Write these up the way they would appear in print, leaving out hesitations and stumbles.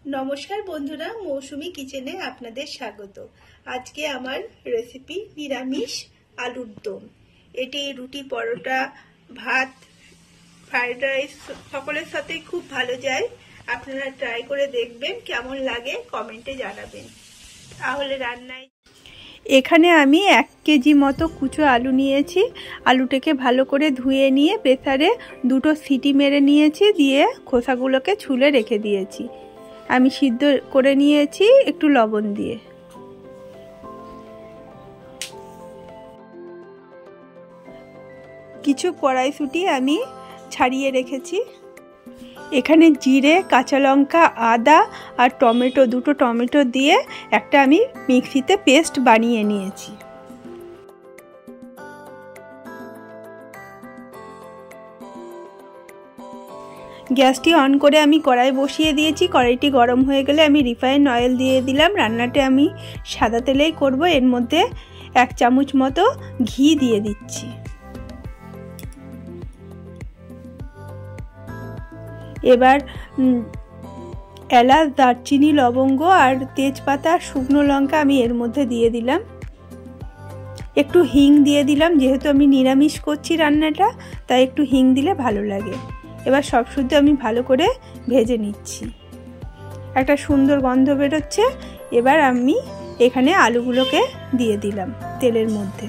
নমস্কার বন্ধুরা, মৌসুমী কিচেনে আপনাদের স্বাগত। আজকে আমার রেসিপি নিরামিষ আলুর দম। এটি রুটি, পরোটা, ভাত, ফ্রাইড রাইস সকলের সাথে খুব ভালো যায়। আপনারা ট্রাই করে দেখবেন, কেমন লাগে কমেন্টে জানাবেন। তাহলে রান্নায় এখানে আমি 1 কেজি মতো কুচো আলু নিয়েছি। আলুটাকে ভালো করে ধুয়ে নিয়ে প্রেসারে 2টো সিটি মেরে নিয়েছি, দিয়ে খোসাগুলোকে ছুলে রেখে দিয়েছি। আমি সিদ্ধ করে নিয়েছি একটু লবণ দিয়ে। কিছু কড়াইশুঁটি আমি ছাড়িয়ে রেখেছি। এখানে জিরে, কাঁচা লঙ্কা, আদা আর টমেটো, 2টো টমেটো দিয়ে একটা আমি মিক্সিতে পেস্ট বানিয়ে নিয়েছি। গ্যাসটি অন করে আমি কড়াই বসিয়ে দিয়েছি। কড়াইটি গরম হয়ে গেলে আমি রিফাইন অয়েল দিয়ে দিলাম। রান্নাটা আমি সাদা তেলেই করব। এর মধ্যে 1 চামচ মতো ঘি দিয়ে দিচ্ছি। এবার এলাচ, দারচিনি, লবঙ্গ আর তেজপাতা, শুকনো লঙ্কা আমি এর মধ্যে দিয়ে দিলাম। একটু হিং দিয়ে দিলাম, যেহেতু আমি নিরামিষ করছি রান্নাটা, তাই একটু হিং দিলে ভালো লাগে। এবার সব শুদ্ধ আমি ভালো করে ভেজে নিচ্ছি। একটা সুন্দর গন্ধ বেরোচ্ছে। এবার আমি এখানে আলুগুলোকে দিয়ে দিলাম তেলের মধ্যে।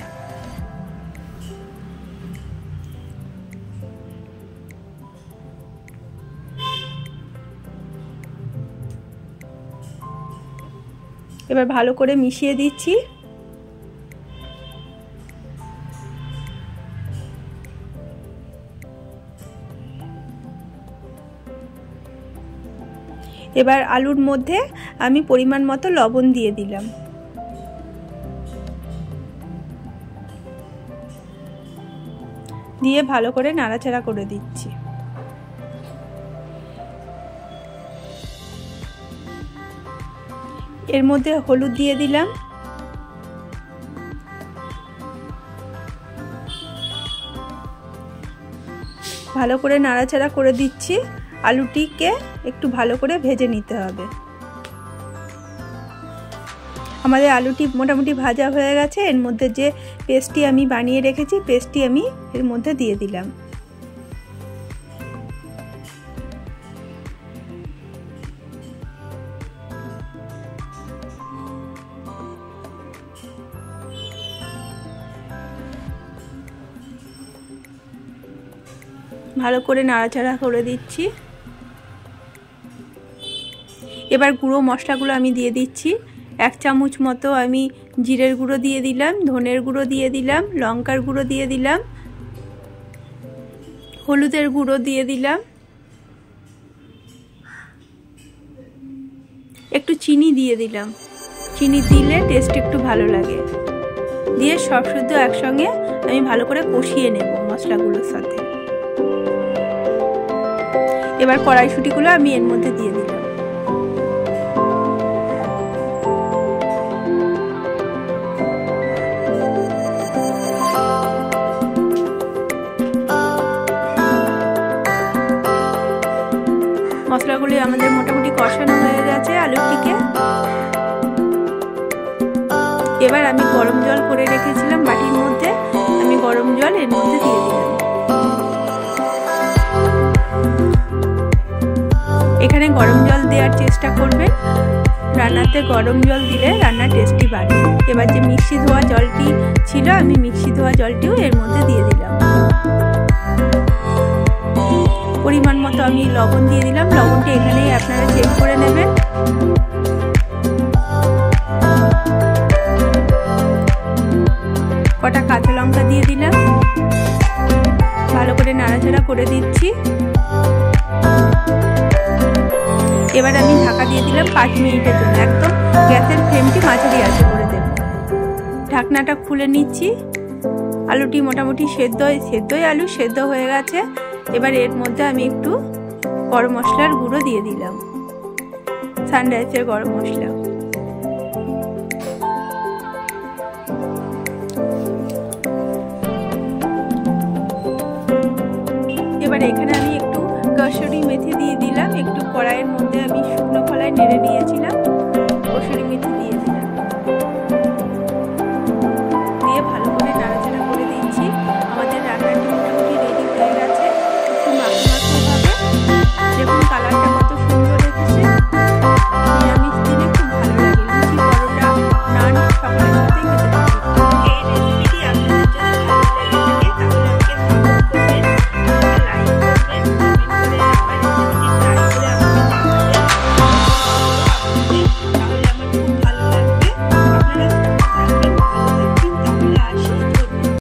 এবার ভালো করে মিশিয়ে দিচ্ছি। এবার আলুর মধ্যে আমি পরিমাণ মতো লবণ দিয়ে দিলাম। দিয়ে ভালো করে নাড়াচাড়া করে দিচ্ছি। এর মধ্যে হলুদ দিয়ে দিলাম। ভালো করে নাড়াচাড়া করে দিচ্ছি। আলুটিকে একটু ভালো করে ভেজে নিতে হবে। আমাদের আলুটি মোটামুটি ভাজা হয়ে গেছে। এর মধ্যে যে পেস্টটি আমি বানিয়ে রেখেছি, পেস্টটি আমি এর মধ্যে দিয়ে দিলাম। ভালো করে নাড়াচাড়া করে দিচ্ছি। এবার গুঁড়ো মশলাগুলো আমি দিয়ে দিচ্ছি। 1 চামচ মতো আমি জিরের গুঁড়ো দিয়ে দিলাম, ধনের গুঁড়ো দিয়ে দিলাম, লঙ্কার গুঁড়ো দিয়ে দিলাম, হলুদের গুঁড়ো দিয়ে দিলাম, একটু চিনি দিয়ে দিলাম। চিনি দিলে টেস্ট একটু ভালো লাগে। দিয়ে সব শুদ্ধ একসঙ্গে আমি ভালো করে কষিয়ে নেব মশলাগুলোর সাথে। এবার কড়াইশুঁটিগুলো আমি এর মধ্যে দিয়ে দিলাম। মশলাগুলি আমাদের মোটামুটি কষানো হয়ে গেছে আলুটিকে। এবার আমি গরম জল করে রেখেছিলাম বাটির মধ্যে, আমি গরম জল এর মধ্যে দিয়ে দিলাম। এখানে গরম জল দেওয়ার চেষ্টা করবেন। রান্নাতে গরম জল দিলে রান্নার টেস্টি বাড়ে। এবার যে মিক্সি ধোয়া জলটি ছিল, আমি মিক্সি ধোয়া জলটিও এর মধ্যে দিয়ে দিলাম। পরিমাণ মতো আমি লবণ দিয়ে দিলাম। লবণটা এখানেই আপনারা চেক করে নেবেন। কটা কাঁচা লঙ্কা দিয়ে দিলাম। ভালো করে নাড়াচাড়া করে দিচ্ছি। এবার আমি ঢাকা দিয়ে দিলাম 5 মিনিটের জন্য। একদম গ্যাসের ফ্লেমটি মাঝারি আঁচে করে দেব। ঢাকনাটা খুলে নিচ্ছি। আলুটি মোটামুটি সেদ্ধই আলু সেদ্ধ হয়ে গেছে। এবার এর মধ্যে আমি একটু গরম মশলার গুঁড়ো দিয়ে দিলাম, সানরাইজের গরম মশলা। এবার এখানে আমি একটু কসুরি মেথি দিয়ে দিলাম। একটু কড়াইয়ের মধ্যে আমি শুকনো কলাই নেড়ে নিয়ে